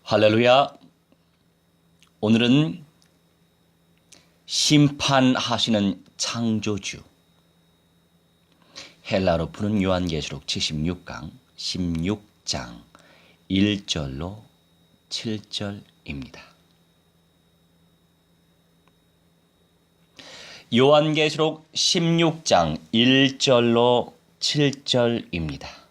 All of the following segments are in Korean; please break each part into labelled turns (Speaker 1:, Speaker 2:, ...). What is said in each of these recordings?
Speaker 1: 할렐루야. 오늘은 심판하시는 창조주, 헬라로 푸는 요한계시록 76강 16장 1절로 7절입니다. 요한계시록 16장 1절로 7절입니다.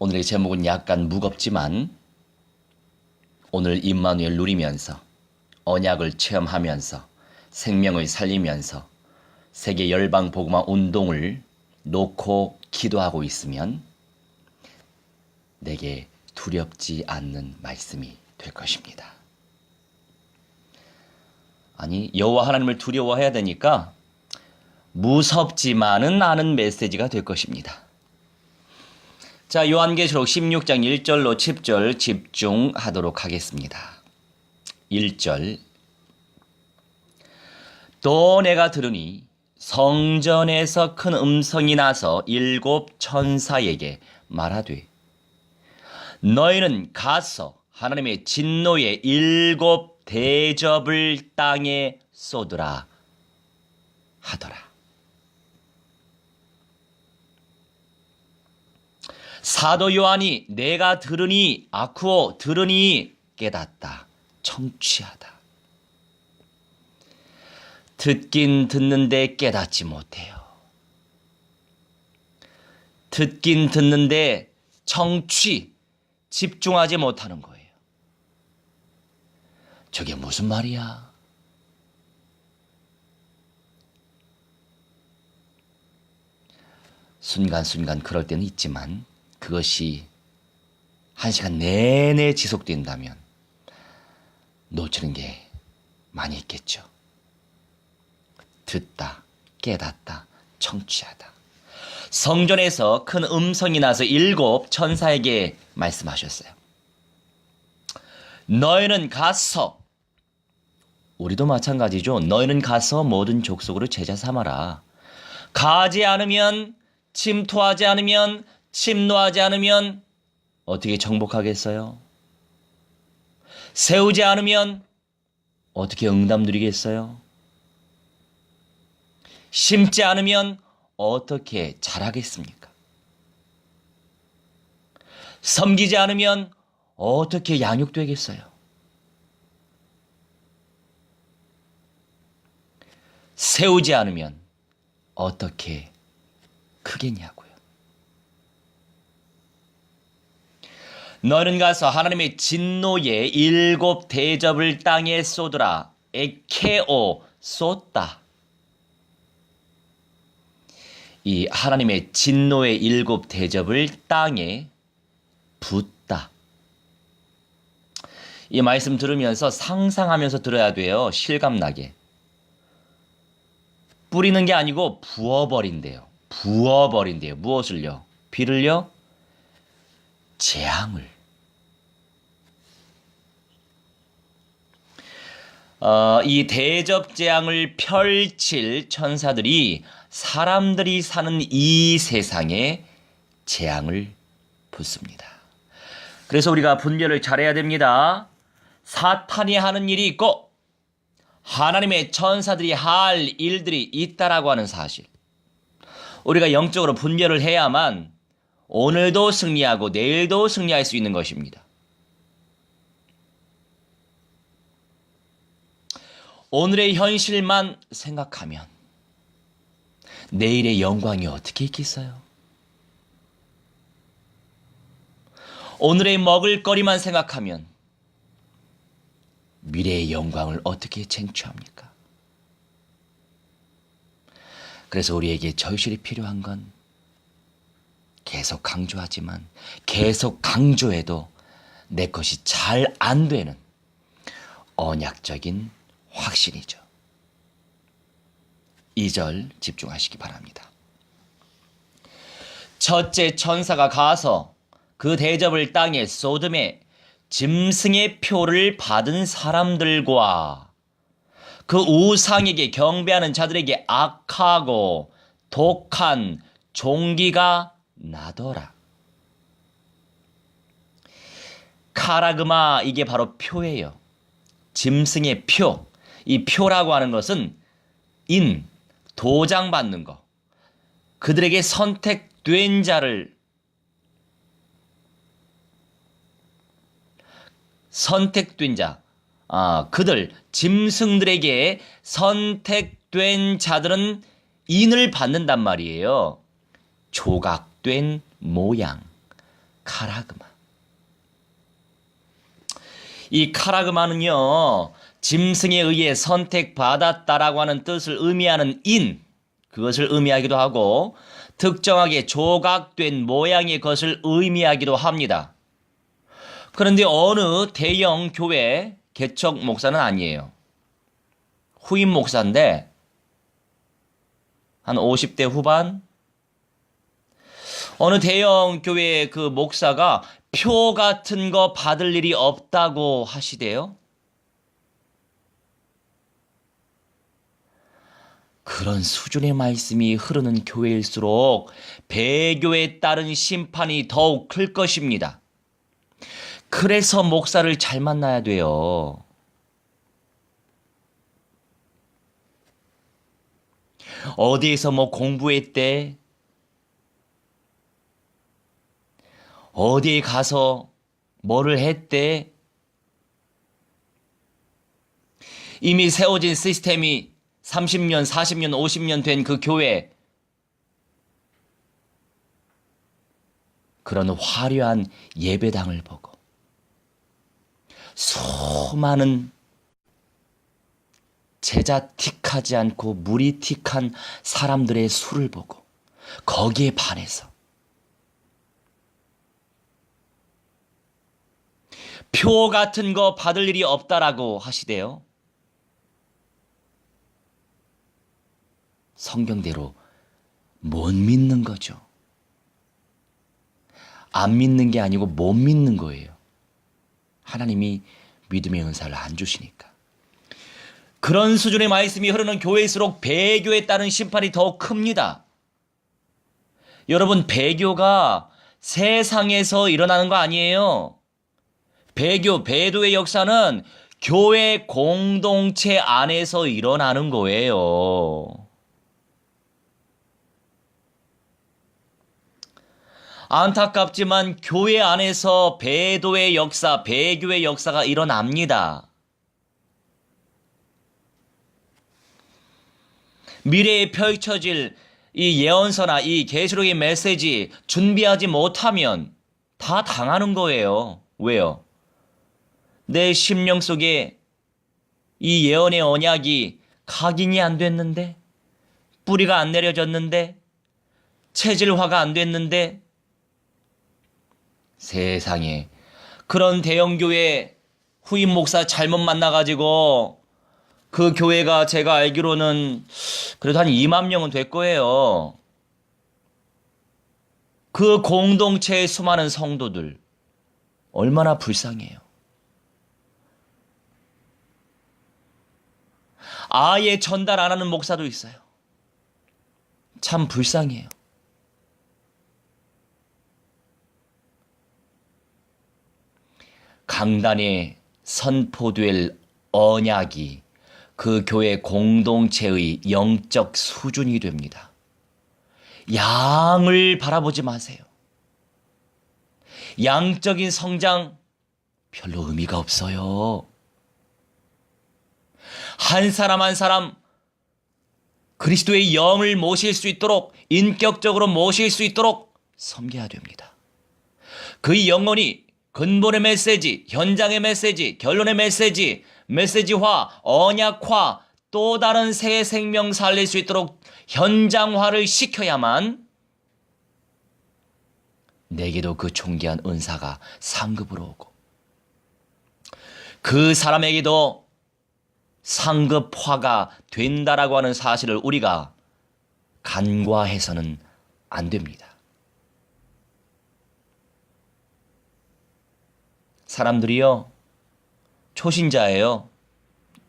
Speaker 1: 오늘의 제목은 약간 무겁지만 오늘 임마누엘 누리면서 언약을 체험하면서 생명을 살리면서 세계 열방 복음화 운동을 놓고 기도하고 있으면 내게 두렵지 않는 말씀이 될 것입니다. 아니, 여호와 하나님을 두려워해야 되니까 무섭지만은 않은 메시지가 될 것입니다. 자, 요한계시록 16장 1절로 10절 집중하도록 하겠습니다. 1절. 또 내가 들으니 성전에서 큰 음성이 나서 일곱 천사에게 말하되 너희는 가서 하나님의 진노의 일곱 대접을 땅에 쏟으라 하더라. 사도 요한이 내가 들으니 아쿠오 들으니 깨닫다 청취하다. 듣긴 듣는데 깨닫지 못해요. 듣긴 듣는데 집중하지 못하는 거예요. 저게 무슨 말이야? 순간순간 그럴 때는 있지만 그것이 1시간 내내 지속된다면 놓치는 게 많이 있겠죠. 듣다, 깨닫다, 청취하다. 성전에서 큰 음성이 나서 일곱 천사에게 말씀하셨어요. 너희는 가서, 우리도 마찬가지죠. 너희는 가서 모든 족속으로 제자 삼아라. 가지 않으면, 침투하지 않으면, 침노하지 않으면 어떻게 정복하겠어요? 세우지 않으면 어떻게 응답 누리겠어요? 심지 않으면 어떻게 자라겠습니까? 섬기지 않으면 어떻게 양육되겠어요? 세우지 않으면 어떻게 크겠냐고요. 너는 가서 하나님의 진노의 일곱 대접을 땅에 쏟으라. 에케오, 쏟다. 이 하나님의 진노의 일곱 대접을 땅에 붓다. 이 말씀 들으면서 상상하면서 들어야 돼요. 실감나게. 뿌리는 게 아니고 부어버린대요. 부어버린대요. 무엇을요? 비를요? 재앙을. 이 대접 재앙을 펼칠 천사들이 사람들이 사는 이 세상에 재앙을 붓습니다. 그래서 우리가 분별을 잘해야 됩니다. 사탄이 하는 일이 있고 하나님의 천사들이 할 일들이 있다라고 하는 사실. 우리가 영적으로 분별을 해야만 오늘도 승리하고 내일도 승리할 수 있는 것입니다. 오늘의 현실만 생각하면 내일의 영광이 어떻게 있겠어요? 오늘의 먹을거리만 생각하면 미래의 영광을 어떻게 쟁취합니까? 그래서 우리에게 절실히 필요한 건 계속 강조하지만 계속 강조해도 내 것이 잘 안 되는 언약적인 확신이죠. 2절 집중하시기 바랍니다. 첫째 천사가 가서 그 대접을 땅에 쏟음에 짐승의 표를 받은 사람들과 그 우상에게 경배하는 자들에게 악하고 독한 종기가 나더라. 카라그마, 이게 바로 표예요. 짐승의 표. 이 표라고 하는 것은 도장 받는 거. 그들에게 선택된 자를, 선택된 자, 그들, 짐승들에게 선택된 자들은 인을 받는단 말이에요. 조각된 모양, 카라그마. 이 카라그마는요, 짐승에 의해 선택받았다라고 하는 뜻을 의미하는 그것을 의미하기도 하고, 특정하게 조각된 모양의 것을 의미하기도 합니다. 그런데 어느 대형 교회 개척 목사는 아니에요. 후임 목사인데 한 50대 후반, 어느 대형 교회의 그 목사가 표 같은 거 받을 일이 없다고 하시대요. 그런 수준의 말씀이 흐르는 교회일수록 배교에 따른 심판이 더욱 클 것입니다. 그래서 목사를 잘 만나야 돼요. 어디에서 뭐 공부했대? 어디에 가서 뭐를 했대? 이미 세워진 시스템이 30년, 40년, 50년 된 그 교회, 그런 화려한 예배당을 보고 수많은 제자틱하지 않고 무리틱한 사람들의 수를 보고 거기에 반해서 표 같은 거 받을 일이 없다라고 하시대요. 성경대로 못 믿는 거죠. 안 믿는 게 아니고 못 믿는 거예요. 하나님이 믿음의 은사를 안 주시니까. 그런 수준의 말씀이 흐르는 교회일수록 배교에 따른 심판이 더 큽니다. 여러분, 배교가 세상에서 일어나는 거 아니에요. 배도의 역사는 교회 공동체 안에서 일어나는 거예요. 안타깝지만 교회 안에서 배도의 역사, 배교의 역사가 일어납니다. 미래에 펼쳐질 이 예언서나 이 계시록의 메시지 준비하지 못하면 다 당하는 거예요. 왜요? 내 심령 속에 이 예언의 언약이 각인이 안 됐는데, 뿌리가 안 내려졌는데, 체질화가 안 됐는데, 세상에 그런 대형교회 후임 목사 잘못 만나가지고 그 교회가 제가 알기로는 그래도 한 2만 명은 될 거예요. 그 공동체의 수많은 성도들 얼마나 불쌍해요. 아예 전달 안 하는 목사도 있어요. 참 불쌍해요. 강단에 선포될 언약이 그 교회 공동체의 영적 수준이 됩니다. 양을 바라보지 마세요. 양적인 성장 별로 의미가 없어요. 한 사람 한 사람 그리스도의 영을 모실 수 있도록, 인격적으로 모실 수 있도록 섬겨야 됩니다. 그의 영혼이 근본의 메시지, 현장의 메시지, 결론의 메시지, 메시지화, 언약화, 또 다른 새 생명 살릴 수 있도록 현장화를 시켜야만 내게도 그 존귀한 은사가 상급으로 오고 그 사람에게도 상급화가 된다라고 하는 사실을 우리가 간과해서는 안 됩니다. 사람들이요, 초신자예요.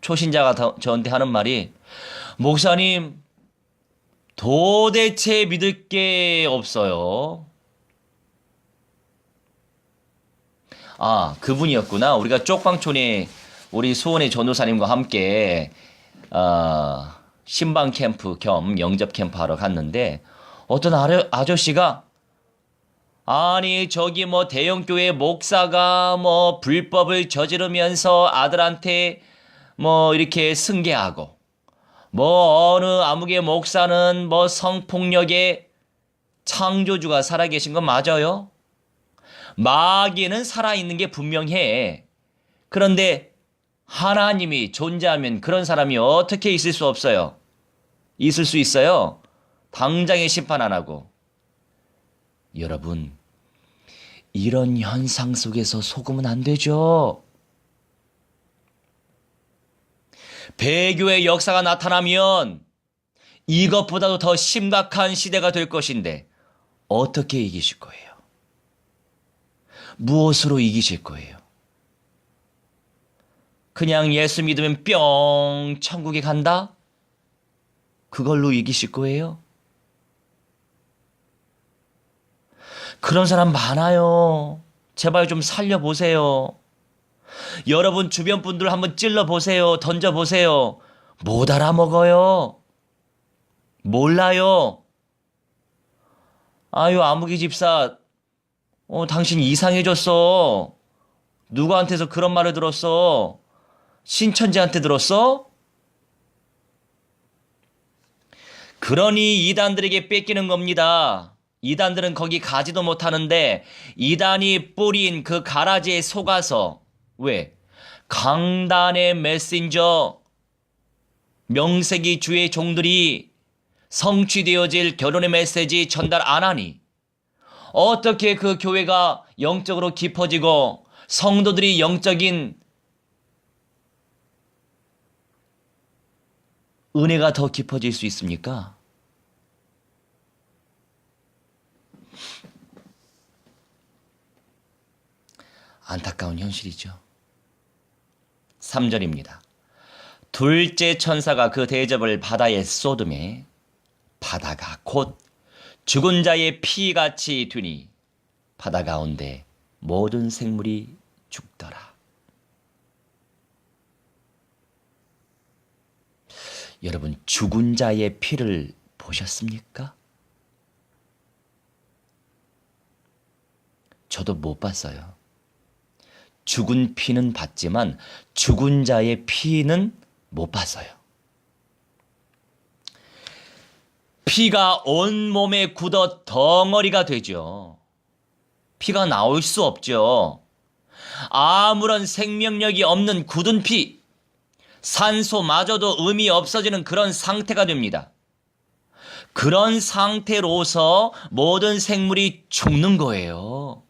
Speaker 1: 초신자가 저한테 하는 말이, 목사님, 도대체 믿을 게 없어요. 아, 그분이었구나. 우리가 쪽방촌에 우리 수원의 전도사님과 함께 신방 캠프 겸 영접 캠프 하러 갔는데 어떤 아저씨가 아니 저기 뭐 대형교회 목사가 뭐 불법을 저지르면서 아들한테 뭐 이렇게 승계하고 뭐 어느 아무개 목사는 뭐 성폭력의 창조주가 살아계신 건 맞아요. 마귀는 살아있는 게 분명해. 그런데 하나님이 존재하면 그런 사람이 어떻게 있을 수 없어요. 있을 수 있어요. 당장에 심판 안 하고. 여러분, 이런 현상 속에서 속으면 안 되죠. 배교의 역사가 나타나면 이것보다도 더 심각한 시대가 될 것인데 어떻게 이기실 거예요? 무엇으로 이기실 거예요? 그냥 예수 믿으면 뿅 천국에 간다? 그걸로 이기실 거예요? 그런 사람 많아요. 제발 좀 살려보세요. 여러분 주변 분들 한번 찔러보세요. 던져보세요. 못 알아먹어요. 몰라요. 아유, 아무개 집사, 당신 이상해졌어. 누구한테서 그런 말을 들었어? 신천지한테 들었어? 그러니 이단들에게 뺏기는 겁니다. 이단들은 거기 가지도 못하는데 이단이 뿌린 그 가라지에 속아서 왜? 강단의 메신저 명색이 주의 종들이 성취되어질 결혼의 메시지 전달 안 하니 어떻게 그 교회가 영적으로 깊어지고 성도들이 영적인 은혜가 더 깊어질 수 있습니까? 안타까운 현실이죠. 3절입니다. 둘째 천사가 그 대접을 바다에 쏟음에 바다가 곧 죽은 자의 피같이 되니 바다 가운데 모든 생물이 죽더라. 여러분, 죽은 자의 피를 보셨습니까? 저도 못 봤어요. 죽은 피는 봤지만 죽은 자의 피는 못 봤어요. 피가 온몸에 굳어 덩어리가 되죠. 피가 나올 수 없죠. 아무런 생명력이 없는 굳은 피, 산소마저도 의미 없어지는 그런 상태가 됩니다. 그런 상태로서 모든 생물이 죽는 거예요.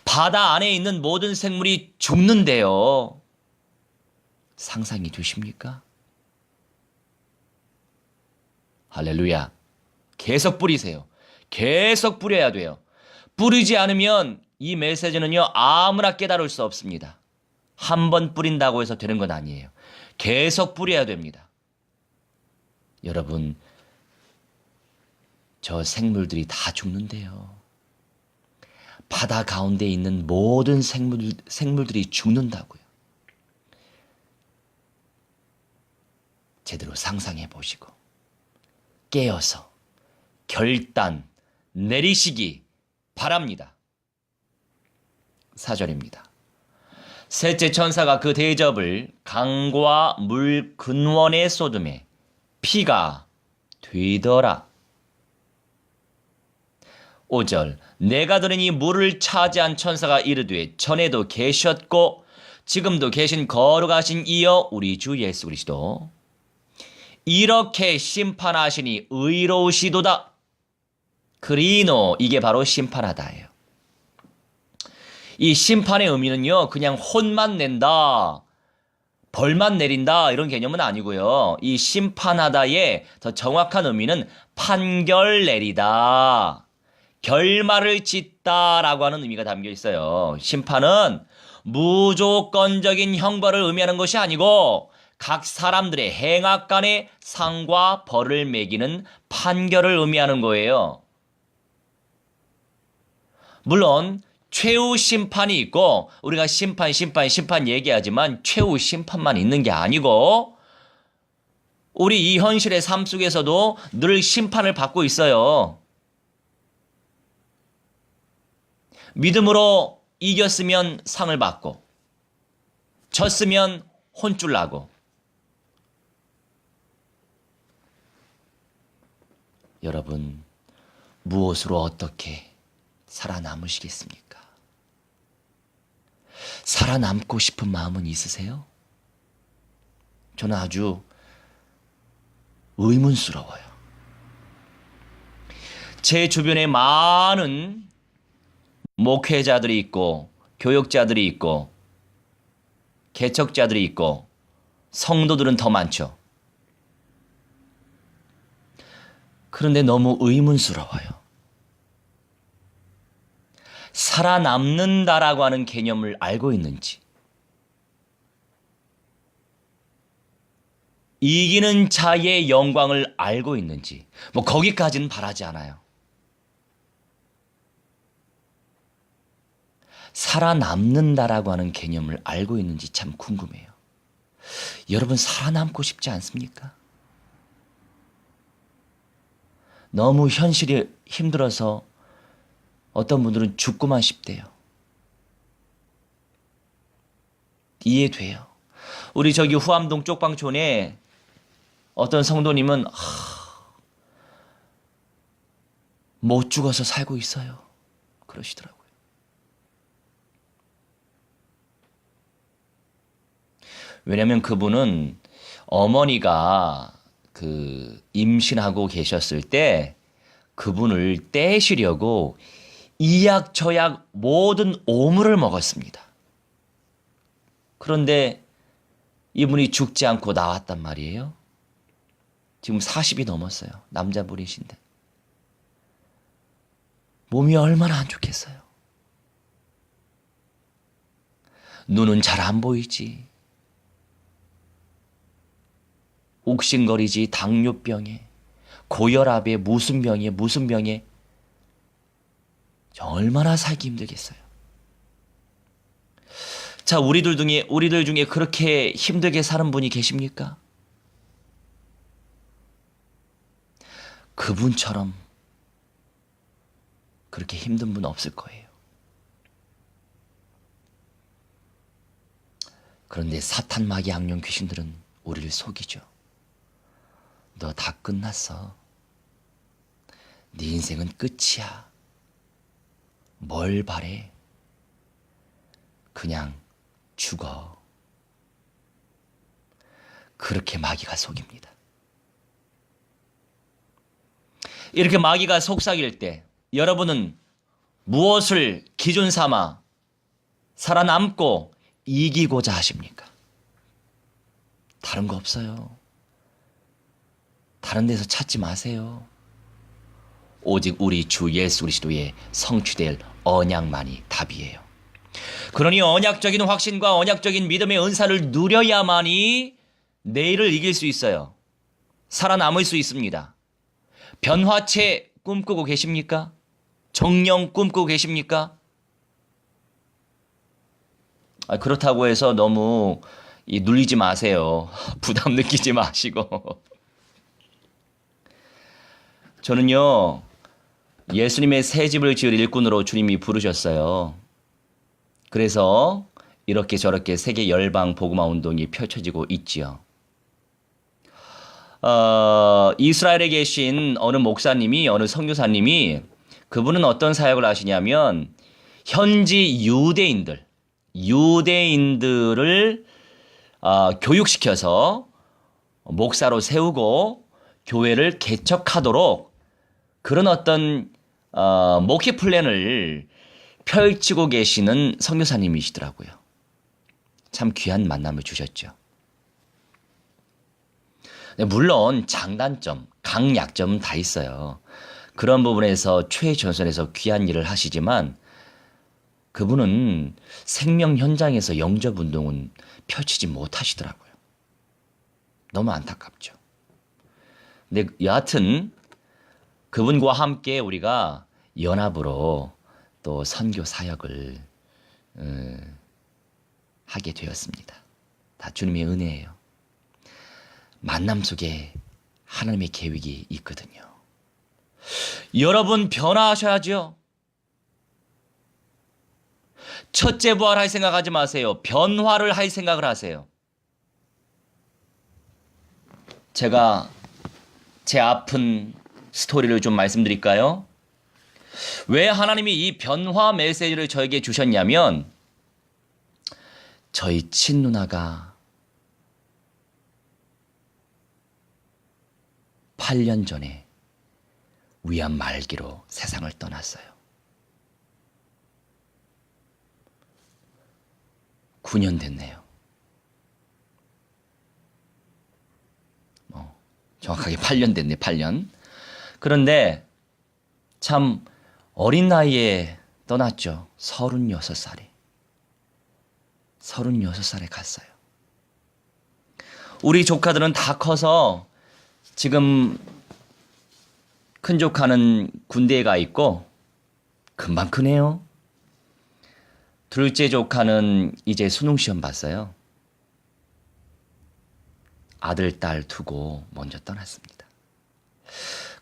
Speaker 1: 바다 안에 있는 모든 생물이 죽는데요. 상상이 되십니까? 할렐루야. 계속 뿌리세요. 계속 뿌려야 돼요. 뿌리지 않으면 이 메시지는요, 아무나 깨달을 수 없습니다. 한 번 뿌린다고 해서 되는 건 아니에요. 계속 뿌려야 됩니다. 여러분, 저 생물들이 다 죽는데요. 바다 가운데 있는 모든 생물들이 죽는다고요. 제대로 상상해 보시고 깨어서 결단 내리시기 바랍니다. 4절입니다. 셋째 천사가 그 대접을 강과 물 근원에 쏟음에 피가 되더라. 5절 내가 들으니 물을 차지한 천사가 이르되 전에도 계셨고 지금도 계신 거룩하신 이여 우리 주 예수 그리스도 이렇게 심판하시니 의로우시도다. 그리노, 이게 바로 심판하다예요. 이 심판의 의미는요, 그냥 혼만 낸다, 벌만 내린다 이런 개념은 아니고요. 이 심판하다의 더 정확한 의미는 판결 내리다, 결말을 짓다라고 하는 의미가 담겨 있어요. 심판은 무조건적인 형벌을 의미하는 것이 아니고 각 사람들의 행악간의 상과 벌을 매기는 판결을 의미하는 거예요. 물론 최후 심판이 있고 우리가 심판 얘기하지만 최후 심판만 있는 게 아니고 우리 이 현실의 삶 속에서도 늘 심판을 받고 있어요. 믿음으로 이겼으면 상을 받고 졌으면 혼쭐 나고. 여러분, 무엇으로 어떻게 살아남으시겠습니까? 살아남고 싶은 마음은 있으세요? 저는 아주 의문스러워요. 제 주변에 많은 목회자들이 있고 교역자들이 있고 개척자들이 있고 성도들은 더 많죠. 그런데 너무 의문스러워요. 살아남는다라고 하는 개념을 알고 있는지, 이기는 자의 영광을 알고 있는지, 뭐 거기까지는 바라지 않아요. 살아남는다라고 하는 개념을 알고 있는지 참 궁금해요. 여러분, 살아남고 싶지 않습니까? 너무 현실이 힘들어서 어떤 분들은 죽고만 싶대요. 이해돼요. 우리 저기 후암동 쪽방촌에 어떤 성도님은 못 죽어서 살고 있어요. 그러시더라고요. 왜냐하면 그분은 어머니가 임신하고 계셨을 때 그분을 떼시려고 이약 저약 모든 오물을 먹었습니다. 그런데 이분이 죽지 않고 나왔단 말이에요. 지금 40이 넘었어요. 남자분이신데. 몸이 얼마나 안 좋겠어요. 눈은 잘 안 보이지. 옥신거리지. 당뇨병에, 고혈압에, 무슨 병에 얼마나 살기 힘들겠어요. 자, 우리들 중에 그렇게 힘들게 사는 분이 계십니까? 그분처럼 그렇게 힘든 분 없을 거예요. 그런데 사탄, 마귀, 악령, 귀신들은 우리를 속이죠. 너 다 끝났어. 네 인생은 끝이야. 뭘 바래? 그냥 죽어. 그렇게 마귀가 속입니다. 이렇게 마귀가 속삭일 때 여러분은 무엇을 기준 삼아 살아남고 이기고자 하십니까? 다른 거 없어요. 다른 데서 찾지 마세요. 오직 우리 주 예수 그리스도의 성취될 언약만이 답이에요. 그러니 언약적인 확신과 언약적인 믿음의 은사를 누려야만이 내일을 이길 수 있어요. 살아남을 수 있습니다. 변화체 꿈꾸고 계십니까? 정령 꿈꾸고 계십니까? 그렇다고 해서 너무 눌리지 마세요. 부담 느끼지 마시고. 저는요, 예수님의 새 집을 지을 일꾼으로 주님이 부르셨어요. 그래서 이렇게 저렇게 세계 열방 복음화 운동이 펼쳐지고 있지요. 이스라엘에 계신 어느 목사님이, 어느 선교사님이, 그분은 어떤 사역을 하시냐면 현지 유대인들을 교육시켜서 목사로 세우고 교회를 개척하도록 그런 어떤 목회 플랜을 펼치고 계시는 선교사님이시더라고요. 참 귀한 만남을 주셨죠. 물론 장단점, 강약점은 다 있어요. 그런 부분에서 최전선에서 귀한 일을 하시지만 그분은 생명 현장에서 영접 운동은 펼치지 못하시더라고요. 너무 안타깝죠. 근데 여하튼 그분과 함께 우리가 연합으로 또 선교 사역을 하게 되었습니다. 다 주님의 은혜예요. 만남 속에 하나님의 계획이 있거든요. 여러분 변화하셔야죠. 첫째 부활할 생각하지 마세요. 변화를 할 생각을 하세요. 제가 제 아픈 스토리를 좀 말씀드릴까요? 왜 하나님이 이 변화 메시지를 저에게 주셨냐면 저희 친누나가 8년 전에 위암 말기로 세상을 떠났어요. 9년 됐네요. 정확하게 8년 됐네, 8년. 그런데 참 어린 나이에 떠났죠. 36살에. 36살에 갔어요. 우리 조카들은 다 커서 지금 큰 조카는 군대에 가 있고 금방 크네요. 둘째 조카는 이제 수능시험 봤어요. 아들, 딸 두고 먼저 떠났습니다.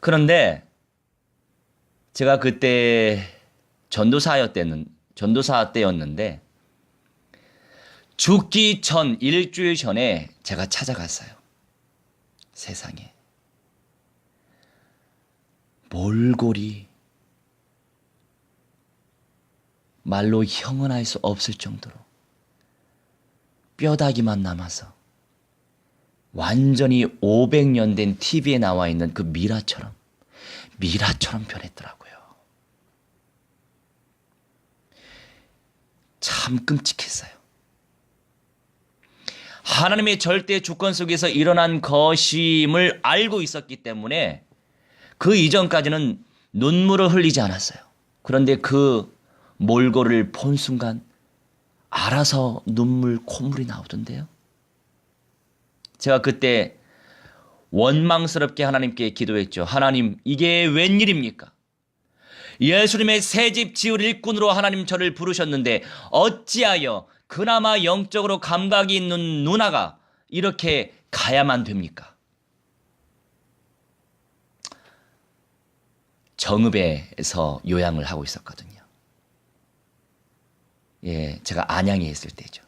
Speaker 1: 그런데 제가 그때 전도사 때였는데 죽기 전 일주일 전에 제가 찾아갔어요. 세상에. 몰골이 말로 형언할 수 없을 정도로 뼈다귀만 남아서 완전히 500년 된 TV에 나와 있는 그 미라처럼 변했더라고요. 참 끔찍했어요. 하나님의 절대 주권 속에서 일어난 것임을 알고 있었기 때문에 그 이전까지는 눈물을 흘리지 않았어요. 그런데 그 몰골을 본 순간 알아서 콧물이 나오던데요. 제가 그때 원망스럽게 하나님께 기도했죠. 하나님, 이게 웬일입니까? 예수님의 새집 지을 일꾼으로 하나님 저를 부르셨는데 어찌하여 그나마 영적으로 감각이 있는 누나가 이렇게 가야만 됩니까? 정읍에서 요양을 하고 있었거든요. 예, 제가 안양에 있을 때죠.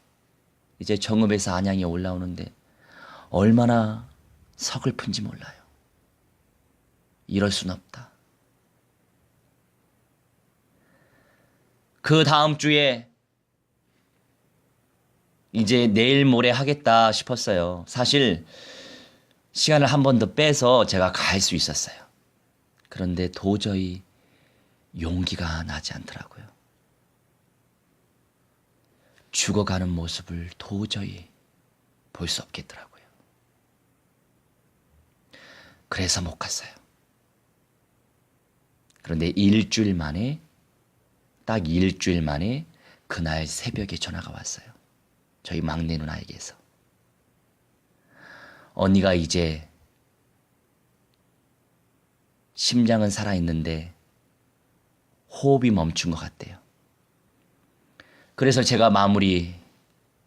Speaker 1: 이제 정읍에서 안양에 올라오는데 얼마나 서글픈지 몰라요. 이럴 순 없다. 그 다음 주에 이제 내일 모레 하겠다 싶었어요. 사실 시간을 한 번 더 빼서 제가 갈 수 있었어요. 그런데 도저히 용기가 나지 않더라고요. 죽어가는 모습을 도저히 볼 수 없겠더라고요. 그래서 못 갔어요. 그런데 딱 일주일 만에 그날 새벽에 전화가 왔어요. 저희 막내 누나에게서. 언니가 이제 심장은 살아있는데 호흡이 멈춘 것 같대요. 그래서 제가 마무리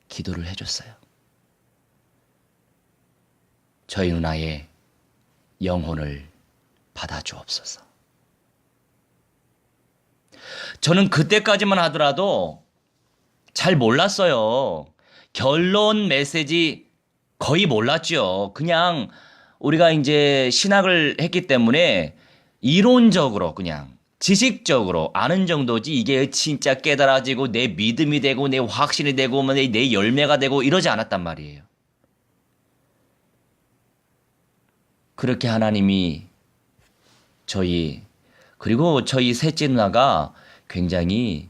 Speaker 1: 기도를 해줬어요. 저희 누나의 영혼을 받아주옵소서. 저는 그때까지만 하더라도 잘 몰랐어요. 결론 메시지 거의 몰랐죠. 그냥 우리가 이제 신학을 했기 때문에 이론적으로 그냥 지식적으로 아는 정도지 이게 진짜 깨달아지고 내 믿음이 되고 내 확신이 되고 내 열매가 되고 이러지 않았단 말이에요. 그렇게 하나님이 그리고 저희 셋째 누나가 굉장히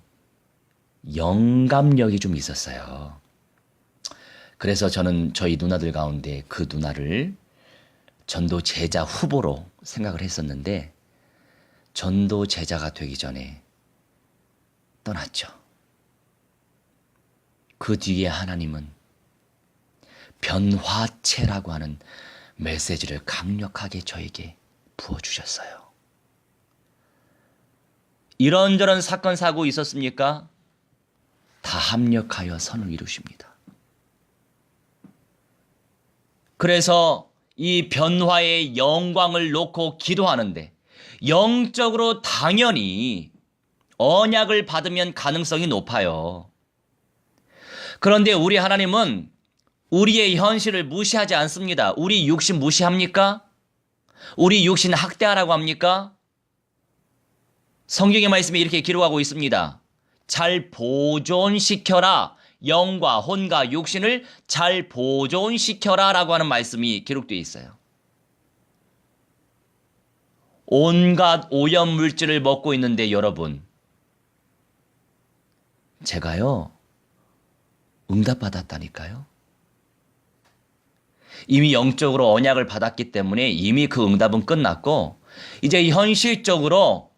Speaker 1: 영감력이 좀 있었어요. 그래서 저는 저희 누나들 가운데 그 누나를 전도 제자 후보로 생각을 했었는데 전도 제자가 되기 전에 떠났죠. 그 뒤에 하나님은 변화체라고 하는 메시지를 강력하게 저에게 부어주셨어요. 이런저런 사건 사고 있었습니까? 다 합력하여 선을 이루십니다. 그래서 이 변화의 영광을 놓고 기도하는데 영적으로 당연히 언약을 받으면 가능성이 높아요. 그런데 우리 하나님은 우리의 현실을 무시하지 않습니다. 우리 육신 무시합니까? 우리 육신 학대하라고 합니까? 성경의 말씀에 이렇게 기록하고 있습니다. 잘 보존시켜라. 영과 혼과 육신을 잘 보존시켜라 라고 하는 말씀이 기록되어 있어요. 온갖 오염물질을 먹고 있는데 여러분, 제가요 응답받았다니까요. 이미 영적으로 언약을 받았기 때문에 이미 그 응답은 끝났고 이제 현실적으로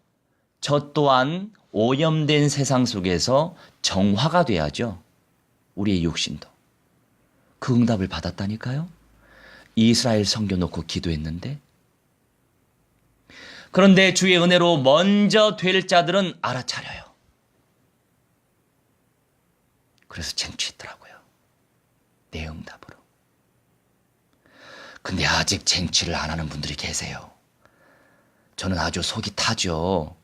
Speaker 1: 저 또한 오염된 세상 속에서 정화가 돼야죠. 우리의 육신도. 그 응답을 받았다니까요. 이스라엘 섬겨놓고 기도했는데. 그런데 주의 은혜로 먼저 될 자들은 알아차려요. 그래서 쟁취했더라고요. 내 응답으로. 근데 아직 쟁취를 안 하는 분들이 계세요. 저는 아주 속이 타죠.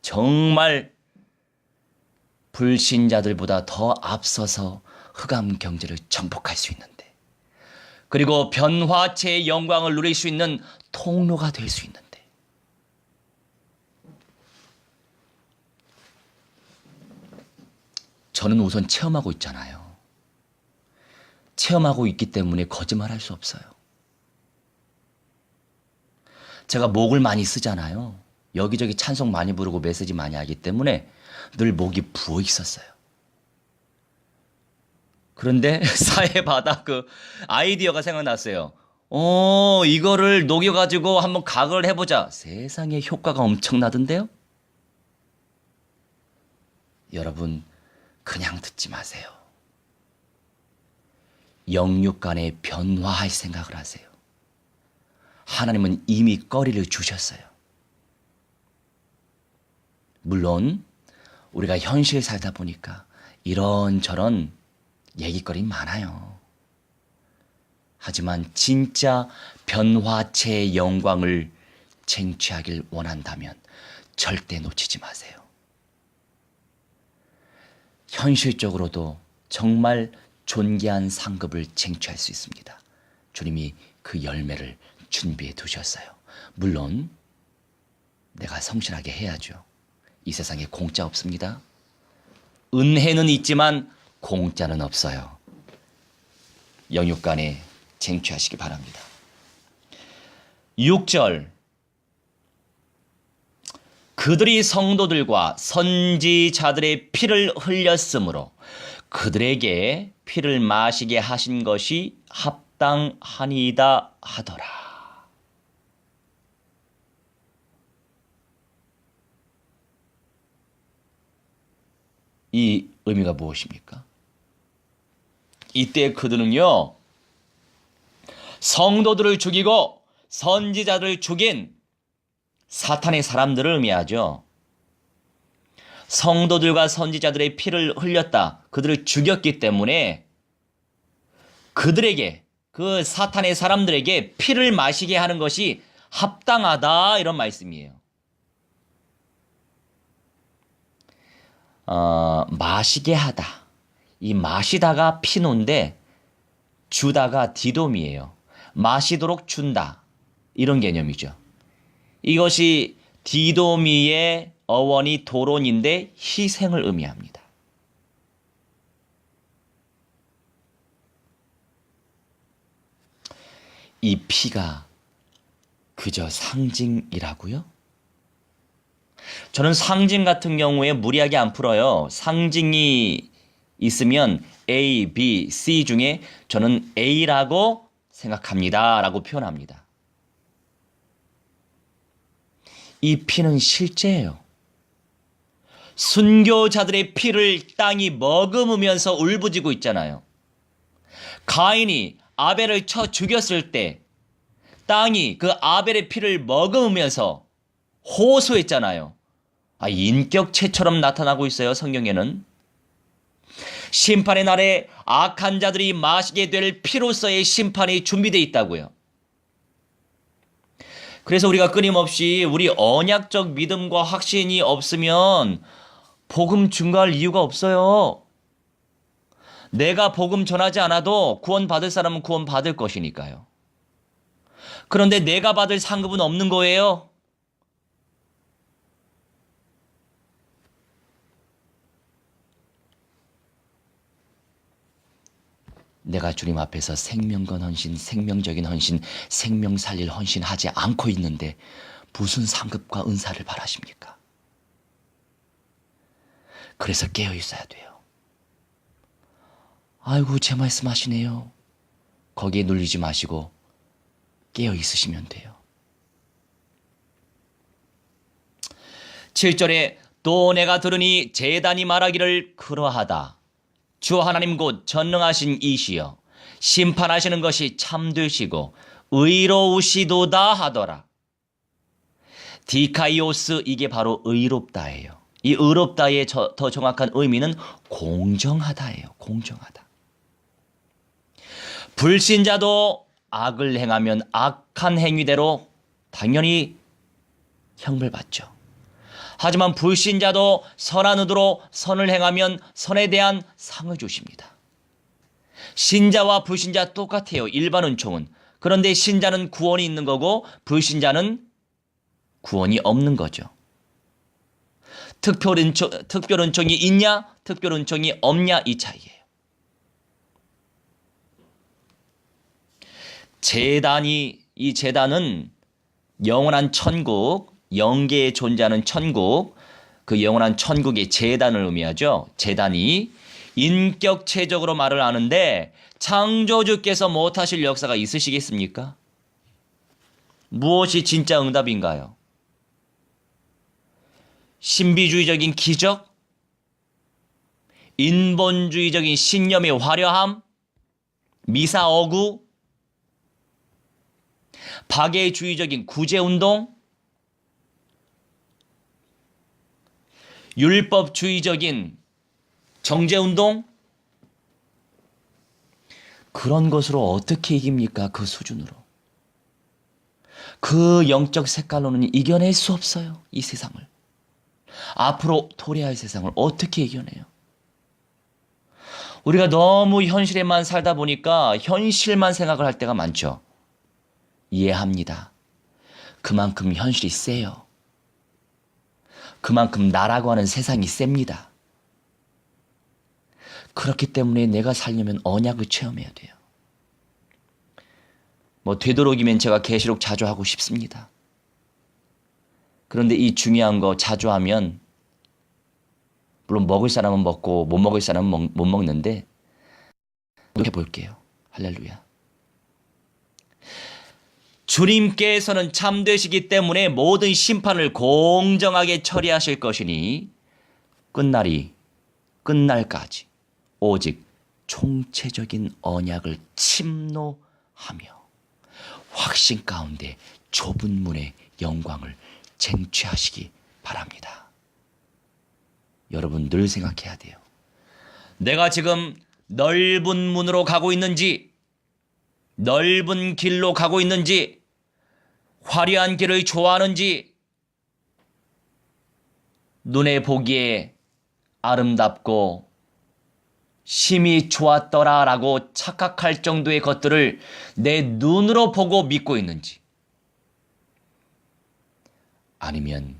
Speaker 1: 정말 불신자들보다 더 앞서서 흑암 경제를 정복할 수 있는데, 그리고 변화체의 영광을 누릴 수 있는 통로가 될 수 있는데, 저는 우선 체험하고 있잖아요. 체험하고 있기 때문에 거짓말할 수 없어요. 제가 목을 많이 쓰잖아요. 여기저기 찬송 많이 부르고 메시지 많이 하기 때문에 늘 목이 부어 있었어요. 그런데 사회바다 그 아이디어가 생각났어요. 이거를 녹여가지고 한번 각을 해보자. 세상에 효과가 엄청나던데요? 여러분, 그냥 듣지 마세요. 영육 간에 변화할 생각을 하세요. 하나님은 이미 거리를 주셨어요. 물론 우리가 현실 살다 보니까 이런저런 얘기거리 많아요. 하지만 진짜 변화체의 영광을 쟁취하길 원한다면 절대 놓치지 마세요. 현실적으로도 정말 존귀한 상급을 쟁취할 수 있습니다. 주님이 그 열매를 준비해 두셨어요. 물론 내가 성실하게 해야죠. 이 세상에 공짜 없습니다. 은혜는 있지만 공짜는 없어요. 영육 간에 쟁취하시기 바랍니다. 6절, 그들이 성도들과 선지자들의 피를 흘렸으므로 그들에게 피를 마시게 하신 것이 합당하니이다 하더라. 이 의미가 무엇입니까? 이때 그들은요, 성도들을 죽이고 선지자들을 죽인 사탄의 사람들을 의미하죠. 성도들과 선지자들의 피를 흘렸다. 그들을 죽였기 때문에 그들에게, 그 사탄의 사람들에게 피를 마시게 하는 것이 합당하다, 이런 말씀이에요. 마시게 하다. 이 마시다가 피노인데 주다가 디돔이에요. 마시도록 준다. 이런 개념이죠. 이것이 디도미의 어원이 도론인데 희생을 의미합니다. 이 피가 그저 상징이라고요? 저는 상징 같은 경우에 무리하게 안 풀어요. 상징이 있으면 A, B, C 중에 저는 A라고 생각합니다 라고 표현합니다. 이 피는 실제예요. 순교자들의 피를 땅이 머금으면서 울부짖고 있잖아요. 가인이 아벨을 쳐 죽였을 때 땅이 그 아벨의 피를 머금으면서 호소했잖아요. 인격체처럼 나타나고 있어요. 성경에는. 심판의 날에 악한 자들이 마시게 될 피로서의 심판이 준비되어 있다고요. 그래서 우리가 끊임없이 우리 언약적 믿음과 확신이 없으면 복음 증거할 이유가 없어요. 내가 복음 전하지 않아도 구원받을 사람은 구원받을 것이니까요. 그런데 내가 받을 상급은 없는 거예요. 내가 주님 앞에서 생명건 헌신, 생명적인 헌신, 생명 살릴 헌신하지 않고 있는데 무슨 상급과 은사를 바라십니까? 그래서 깨어 있어야 돼요. 아이고 제 말씀 하시네요. 거기에 눌리지 마시고 깨어 있으시면 돼요. 7절에 또 내가 들으니 제단이 말하기를 그러하다. 주 하나님 곧 전능하신 이시여 심판하시는 것이 참되시고 의로우시도다 하더라. 디카이오스, 이게 바로 의롭다예요. 이 의롭다의 더 정확한 의미는 공정하다예요. 공정하다. 불신자도 악을 행하면 악한 행위대로 당연히 형벌 받죠. 하지만 불신자도 선한 의도로 선을 행하면 선에 대한 상을 주십니다. 신자와 불신자 똑같아요. 일반 은총은. 그런데 신자는 구원이 있는 거고 불신자는 구원이 없는 거죠. 특별 은총이 있냐 특별 은총이 없냐 이 차이예요. 이 제단은 영원한 천국, 영계에 존재하는 천국, 그 영원한 천국의 제단을 의미하죠. 제단이 인격체적으로 말을 하는데 창조주께서 못하실 역사가 있으시겠습니까? 무엇이 진짜 응답인가요? 신비주의적인 기적? 인본주의적인 신념의 화려함? 미사어구? 박애주의적인 구제운동? 율법주의적인 정제운동? 그런 것으로 어떻게 이깁니까? 그 수준으로. 그 영적 색깔로는 이겨낼 수 없어요. 이 세상을. 앞으로 도래할 세상을 어떻게 이겨내요? 우리가 너무 현실에만 살다 보니까 현실만 생각을 할 때가 많죠. 이해합니다. 그만큼 현실이 세요. 그만큼 나라고 하는 세상이 셉니다. 그렇기 때문에 내가 살려면 언약을 체험해야 돼요. 되도록이면 제가 계시록 자주 하고 싶습니다. 그런데 이 중요한 거 자주 하면 물론 먹을 사람은 먹고 못 먹을 사람은 못 먹는데 해볼게요. 할렐루야. 주님께서는 참되시기 때문에 모든 심판을 공정하게 처리하실 것이니 끝날까지 오직 총체적인 언약을 침노하며 확신 가운데 좁은 문의 영광을 쟁취하시기 바랍니다. 여러분 늘 생각해야 돼요. 내가 지금 넓은 문으로 가고 있는지, 넓은 길로 가고 있는지, 화려한 길을 좋아하는지, 눈에 보기에 아름답고 심히 좋았더라라고 착각할 정도의 것들을 내 눈으로 보고 믿고 있는지, 아니면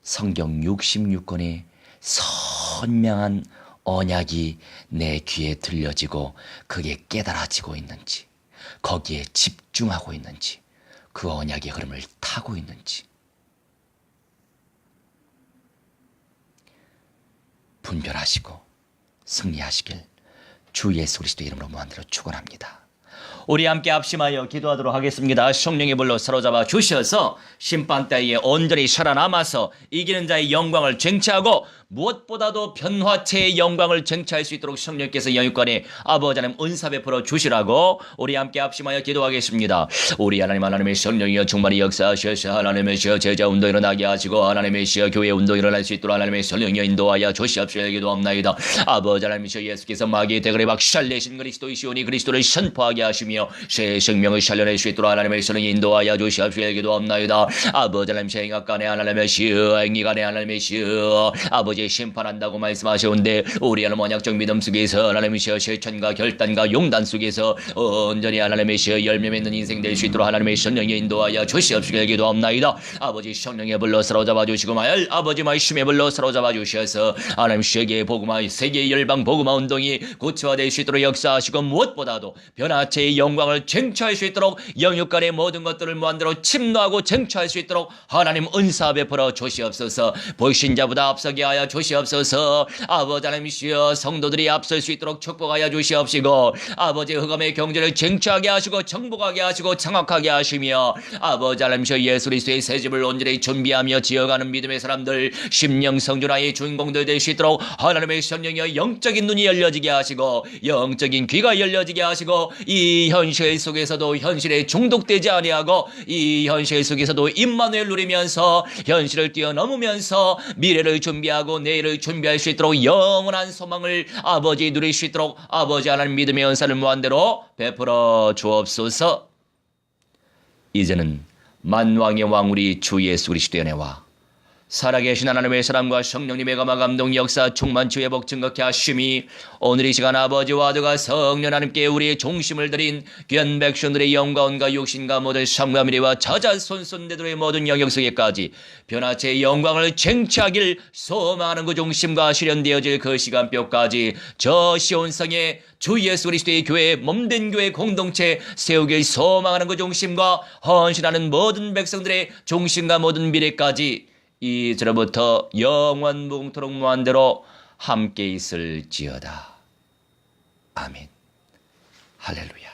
Speaker 1: 성경 66권의 선명한 언약이 내 귀에 들려지고 그게 깨달아지고 있는지, 거기에 집중하고 있는지, 그 언약의 흐름을 타고 있는지 분별하시고 승리하시길 주 예수 그리스도 이름으로 무한대로 축원합니다. 우리 함께 합심하여 기도하도록 하겠습니다. 성령의 불로 사로잡아 주셔서 심판대에 온전히 살아남아서 이기는 자의 영광을 쟁취하고 무엇보다도 변화체의 영광을 쟁취할 수 있도록 성령께서 영육간에 아버지 하나님 은사 베풀어 주시라고 우리 함께 합심하여 기도하겠습니다. 우리 하나님의 성령이여 충만히 역사하셔서 하나님의 시여 제자 운동 일어나게 하시고 하나님의 시여 교회 운동 일어날 수 있도록 하나님의 성령이여 인도하여 주시옵소서 기도합나이다. 아버지 하나님이시여 예수께서 마귀의 대가리 박살내신 그리스도이시오니 그리스도를 선포하게 하시며 새 생명을 살려낼 수 있도록 하나님의 성령이 인도하여 주시옵소서 기도합나이다. 아버지 하나님이시여 행악간에 하나님의 시여 행위간에 하나님의 시여 아버지 심판한다고 말씀하셨는데 우리 하나님 언약적 믿음 속에서 하나님이시여 실천과 결단과 용단 속에서 온전히 하나님이시여 열매 맺는 인생 될 수 있도록 하나님의 성령이 인도하여 주시옵소서 기도합나이다. 아버지 성령의 불로 사로잡아 주시고 아버지 말씀의 불로 사로잡아 주셔서 하나님 세계의 복음화 세계의 열방 복음화 운동이 구체화될 수 있도록 역사하시고 무엇보다도 변화체의 영광을 쟁취할 수 있도록 영육간의 모든 것들을 무한대로 침노하고 쟁취할 수 있도록 하나님 은사 베풀어 주시옵소서. 불신자보다 앞서게 하여 주시옵소서. 아버지 하나님이시여 성도들이 앞설 수 있도록 축복하여 주시옵시고 아버지 흑암의 경제를 쟁취하게 하시고 정복하게 하시고 장악하게 하시며 아버지 하나님이시여 예수 그리스도의 새집을 온전히 준비하며 지어가는 믿음의 사람들 심령 성전하의 주인공들 될 수 있도록 하나님의 성령이여 영적인 눈이 열려지게 하시고 영적인 귀가 열려지게 하시고 이 현실 속에서도 현실에 중독되지 아니하고 이 현실 속에서도 임마누엘 누리면서 현실을 뛰어넘으면서 미래를 준비하고 내일을 준비할 수 있도록 영원한 소망을 아버지 누릴 수 있도록 아버지 하나님 믿음의 은사를 무한대로 베풀어 주옵소서. 이제는 만왕의 왕 우리 주 예수 그리스도의 은혜와 살아계신 하나님의 사랑과 성령님의 감화 감동 역사 충만치 회복 증거케 하심이 오늘 이 시간 아버지와 아들과 성령 하나님께 우리의 중심을 드린 귀한 백성들의 영광과 육신과 모든 삶과 미래와 자자손손대들의 모든 영역 속에까지 변화체의 영광을 쟁취하길 소망하는 그 중심과 실현되어질 그 시간표까지 저 시온성의 주 예수 그리스도의 교회 몸된 교회 공동체 세우길 소망하는 그 중심과 헌신하는 모든 백성들의 중심과 모든 미래까지 이제로부터 영원 무궁토록 무한대로 함께 있을지어다. 아멘. 할렐루야.